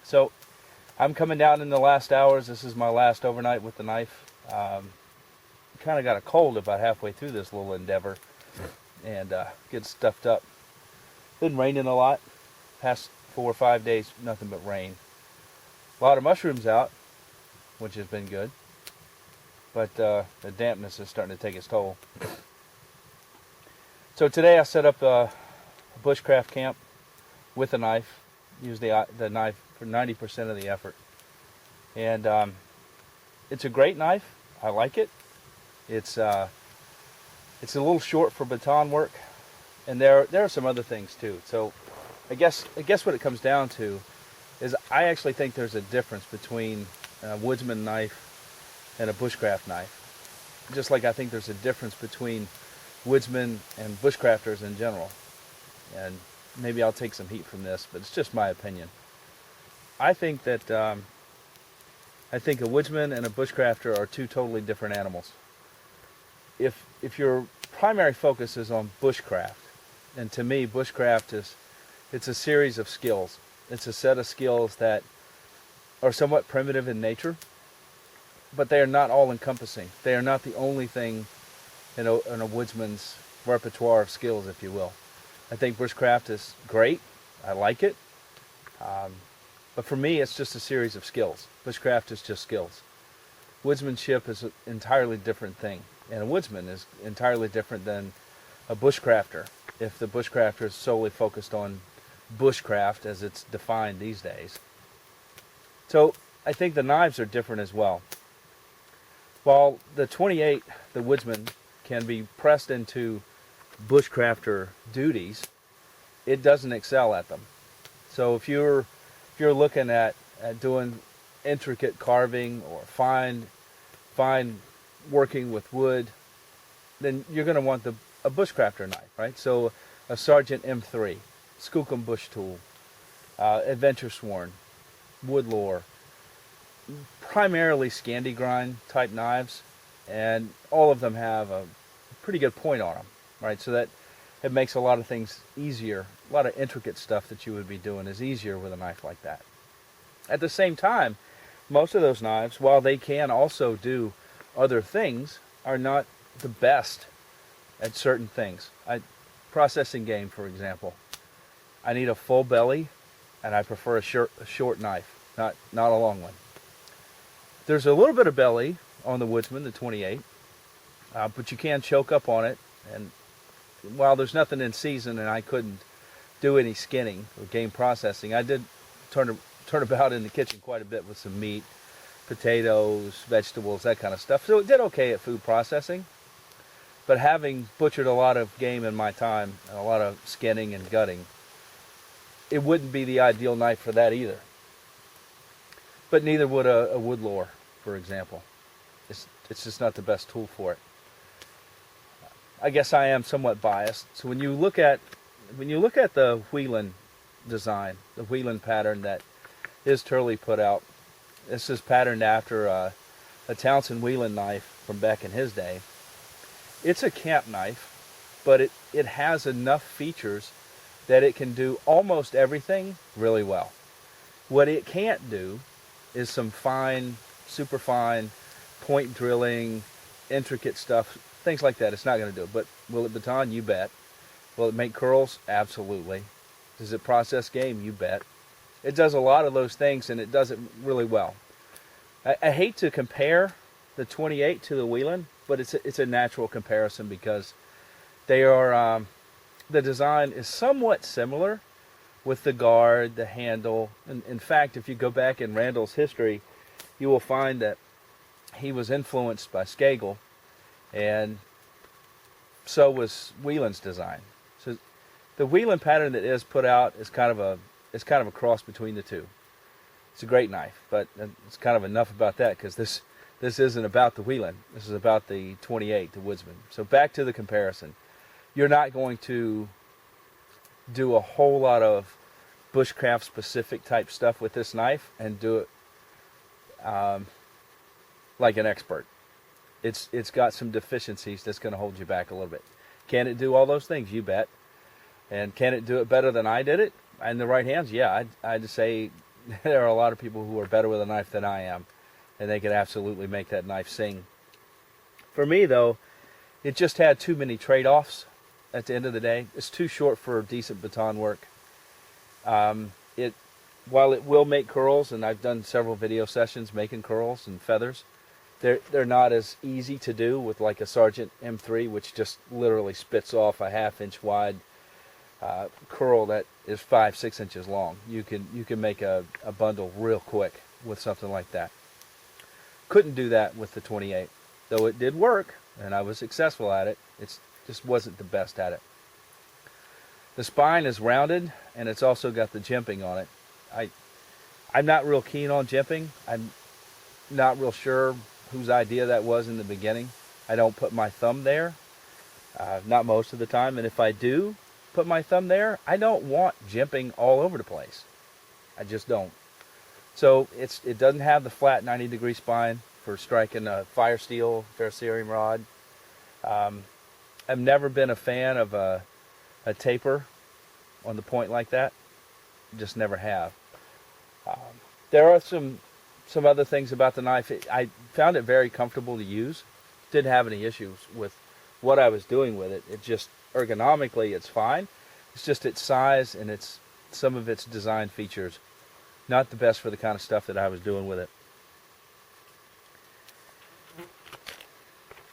So I'm coming down in the last hours. This is my last overnight with the knife. Kind of got a cold about halfway through this little endeavor and get stuffed up. Been raining a lot. Past 4 or 5 days, nothing but rain. A lot of mushrooms out, which has been good. But the dampness is starting to take its toll. So today I set up a bushcraft camp with a knife. Use the knife for 90% of the effort. And it's a great knife. I like it. It's a little short for baton work, and there are some other things too. So I guess what it comes down to is I actually think there's a difference between a woodsman knife and a bushcraft knife. Just like I think there's a difference between woodsmen and bushcrafters in general. And maybe I'll take some heat from this, but it's just my opinion. I think that I think a woodsman and a bushcrafter are two totally different animals. If your primary focus is on bushcraft, and to me bushcraft it's a series of skills. It's a set of skills that are somewhat primitive in nature, but they are not all encompassing. They are not the only thing in a woodsman's repertoire of skills, if you will. I think bushcraft is great. I like it. But for me, it's just a series of skills. Bushcraft is just skills. Woodsmanship is an entirely different thing. And a woodsman is entirely different than a bushcrafter, if the bushcrafter is solely focused on bushcraft as it's defined these days. So I think the knives are different as well. While the 28, the woodsman, can be pressed into bushcrafter duties, it doesn't excel at them. So if you're looking at doing intricate carving or fine working with wood, then you're going to want a bushcrafter knife, right? So a Sargent M3, Skookum bush tool, Adventure Sworn, Woodlore, primarily Scandi grind type knives, and all of them have a pretty good point on them, right? So that it makes a lot of things easier. A lot of intricate stuff that you would be doing is easier with a knife like that. At the same time, most of those knives, while they can also do other things, are not the best at certain things. Processing game, for example. I need a full belly, and I prefer a short knife, not a long one. There's a little bit of belly on the Woodsman, the 28, but you can choke up on it. And while there's nothing in season and I couldn't do any skinning or game processing, I did turn about in the kitchen quite a bit with some meat, potatoes, vegetables, that kind of stuff. So it did okay at food processing. But having butchered a lot of game in my time, and a lot of skinning and gutting, it wouldn't be the ideal knife for that either. But neither would a Woodlore, for example. It's just not the best tool for it. I guess I am somewhat biased. So when you look at the Whelan design, the Whelan pattern that is Turley put out, this is patterned after a Townsend Whelan knife from back in his day. It's a camp knife, but it has enough features that it can do almost everything really well. What it can't do is some fine, super fine, point drilling, intricate stuff, things like that. It's not going to do it. But will it baton? You bet. Will it make curls? Absolutely. Does it process game? You bet. It does a lot of those things, and it does it really well. I hate to compare the 28 to the Whelan, but it's a natural comparison because they are the design is somewhat similar with the guard, the handle. And in fact, if you go back in Randall's history, you will find that he was influenced by Skagel, and so was Whelan's design. So the Whelan pattern that is put out is kind of a cross between the two. It's a great knife, but it's kind of enough about that because this isn't about the Whelan. This is about the 28, the Woodsman. So back to the comparison. You're not going to do a whole lot of bushcraft specific type stuff with this knife and do it like an expert. It's got some deficiencies that's going to hold you back a little bit. Can it do all those things? You bet. And can it do it better than I did it? In the right hands? Yeah, I'd say there are a lot of people who are better with a knife than I am, and they could absolutely make that knife sing. For me, though, it just had too many trade-offs at the end of the day. It's too short for decent baton work. It While it will make curls, and I've done several video sessions making curls and feathers, they're not as easy to do with like a Sargent M3, which just literally spits off a 1/2 inch wide curl that is 5-6 inches long. You can make a bundle real quick with something like that. Couldn't do that with the 28, though it did work and I was successful at it. It just wasn't the best at it. The spine is rounded, and it's also got the jimping on it. I'm not real keen on jimping. I'm not real sure whose idea that was in the beginning. I don't put my thumb there, not most of the time, and if I do put my thumb there, I don't want jimping all over the place. I just don't. So it doesn't have the flat 90-degree spine for striking a fire steel ferrocerium rod. I've never been a fan of a taper on the point like that. Just never have. There are some other things about the knife. I found it very comfortable to use. Didn't have any issues with what I was doing with it. It just ergonomically it's fine. It's just its size and some of its design features not the best for the kind of stuff that I was doing with it.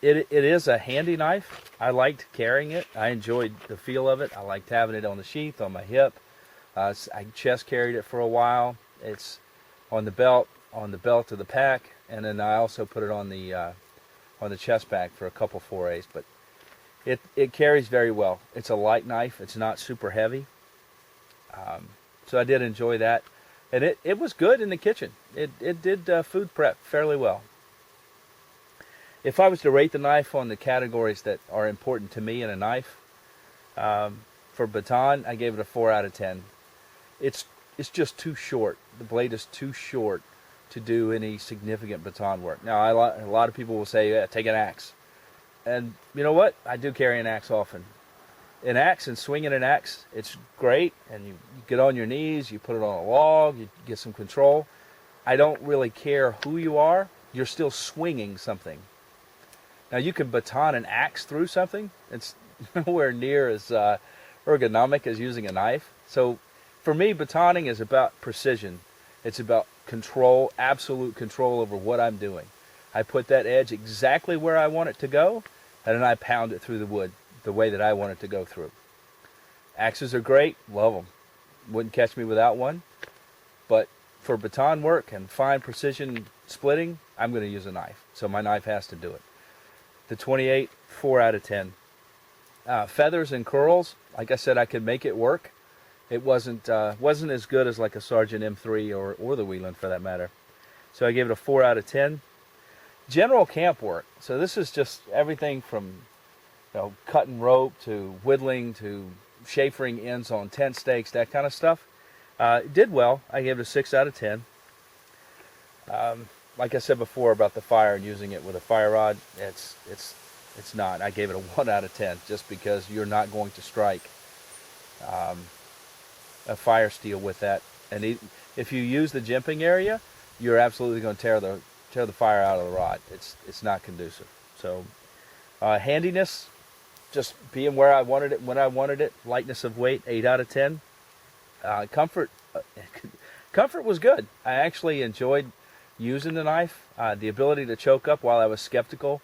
It is a handy knife. I liked carrying it. I enjoyed the feel of it. I liked having it on the sheath, on my hip. I chest carried it for a while. It's on the belt of the pack, and then I also put it on the chest pack for a couple forays. But it carries very well. It's a light knife. It's not super heavy. So I did enjoy that. And it was good in the kitchen. It did food prep fairly well. If I was to rate the knife on the categories that are important to me in a knife, for baton, I gave it a 4 out of 10. It's just too short. The blade is too short to do any significant baton work. Now, a lot of people will say, yeah, take an axe. And you know what? I do carry an axe often. An axe and swinging an axe, it's great, and you get on your knees, you put it on a log, you get some control. I don't really care who you are, you're still swinging something. Now you can baton an axe through something. It's nowhere near as ergonomic as using a knife. So for me, batoning is about precision. It's about control, absolute control over what I'm doing. I put that edge exactly where I want it to go, and then I pound it through the wood the way that I want it to go through. Axes are great, love them. Wouldn't catch me without one. But for baton work and fine precision splitting, I'm going to use a knife. So my knife has to do it. The 28, 4 out of 10. Feathers and curls, like I said, I could make it work. It wasn't as good as like a Sargent M3 or the Wieland for that matter. So I gave it a 4 out of 10. General camp work. So this is just everything from cutting rope to whittling to chafering ends on tent stakes, that kind of stuff. It did well. I gave it a 6 out of 10. Like I said before about the fire and using it with a fire rod, it's not. I gave it a 1 out of 10 just because you're not going to strike a fire steel with that. And if you use the jimping area, you're absolutely going to tear the fire out of the rod. It's not conducive. So handiness, just being where I wanted it when I wanted it. Lightness of weight, 8 out of 10. Comfort was good. I actually enjoyed using the knife. The ability to choke up while I was skeptical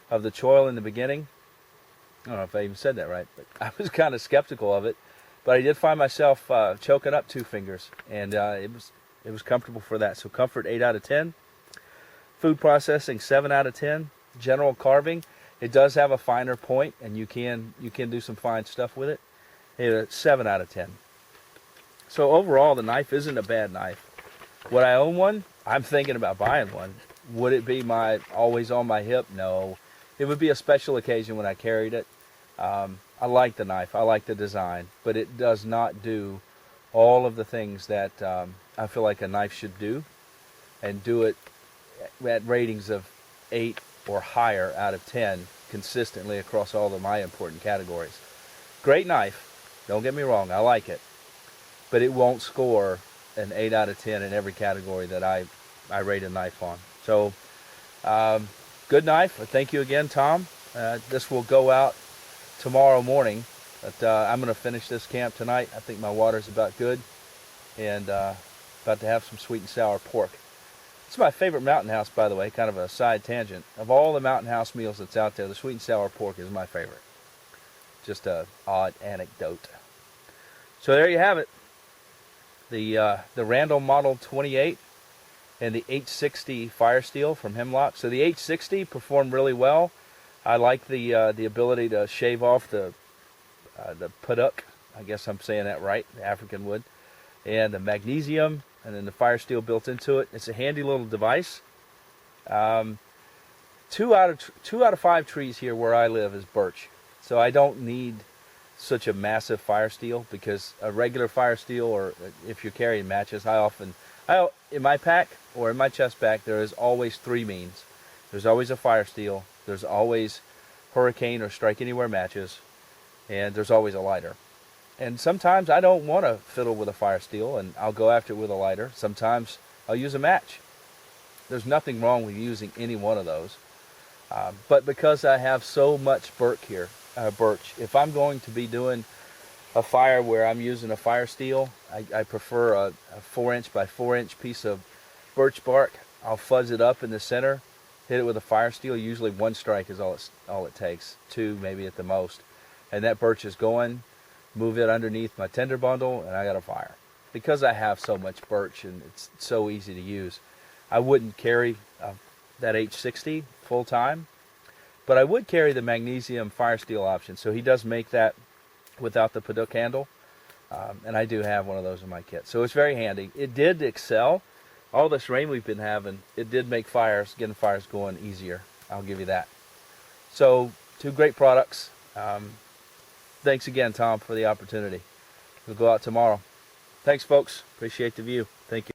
of the choil in the beginning. I don't know if I even said that right, but I was kind of skeptical of it. But I did find myself choking up 2 fingers, and it was comfortable for that. So comfort, 8 out of 10. Food processing, 7 out of 10. General carving, it does have a finer point, and you can do some fine stuff with it. It's 7 out of 10. So overall, the knife isn't a bad knife. Would I own one? I'm thinking about buying one. Would it be my always on my hip? No. It would be a special occasion when I carried it. I like the knife. I like the design, but it does not do all of the things that I feel like a knife should do, and do it at ratings of 8 or higher out of 10 consistently across all of my important categories. Great knife, don't get me wrong, I like it, but it won't score an 8 out of 10 in every category that I rate a knife on. So good knife. Thank you again, Tom. This will go out tomorrow morning, but I'm going to finish this camp tonight. I think my water's about good, and about to have some sweet and sour pork. It's my favorite Mountain House, by the way, kind of a side tangent. Of all the Mountain House meals that's out there, the sweet and sour pork is my favorite. Just a odd anecdote. So there you have it. The Randall Model 28 and the H60 Fire Steel from Hemlock. So the H60 performed really well. I like the ability to shave off the puttock. I guess I'm saying that right, the African wood, and the magnesium, and then the Fire Steel built into it. It's a handy little device. 2 out of 5 trees here where I live is birch, so I don't need such a massive Fire Steel, because a regular Fire Steel, or if you're carrying matches, in my pack or in my chest bag, there is always 3 means. There's always a Fire Steel, there's always Hurricane or Strike Anywhere matches, and there's always a lighter. And sometimes I don't want to fiddle with a Fire Steel, and I'll go after it with a lighter. Sometimes I'll use a match. There's nothing wrong with using any one of those. But because I have so much birch here, if I'm going to be doing a fire where I'm using a Fire Steel, I prefer a 4-inch by 4-inch piece of birch bark. I'll fuzz it up in the center, hit it with a Fire Steel. Usually 1 strike is all it takes, 2 maybe at the most. And that birch is going. Move it underneath my tender bundle, and I got a fire. Because I have so much birch and it's so easy to use, I wouldn't carry that H60 full time, but I would carry the magnesium Fire Steel option. So he does make that without the puttock handle, and I do have one of those in my kit. So it's very handy. It did excel. All this rain we've been having, it did make getting fires going easier. I'll give you that. So 2 great products. Thanks again, Tom, for the opportunity. We'll go out tomorrow. Thanks, folks. Appreciate the view. Thank you.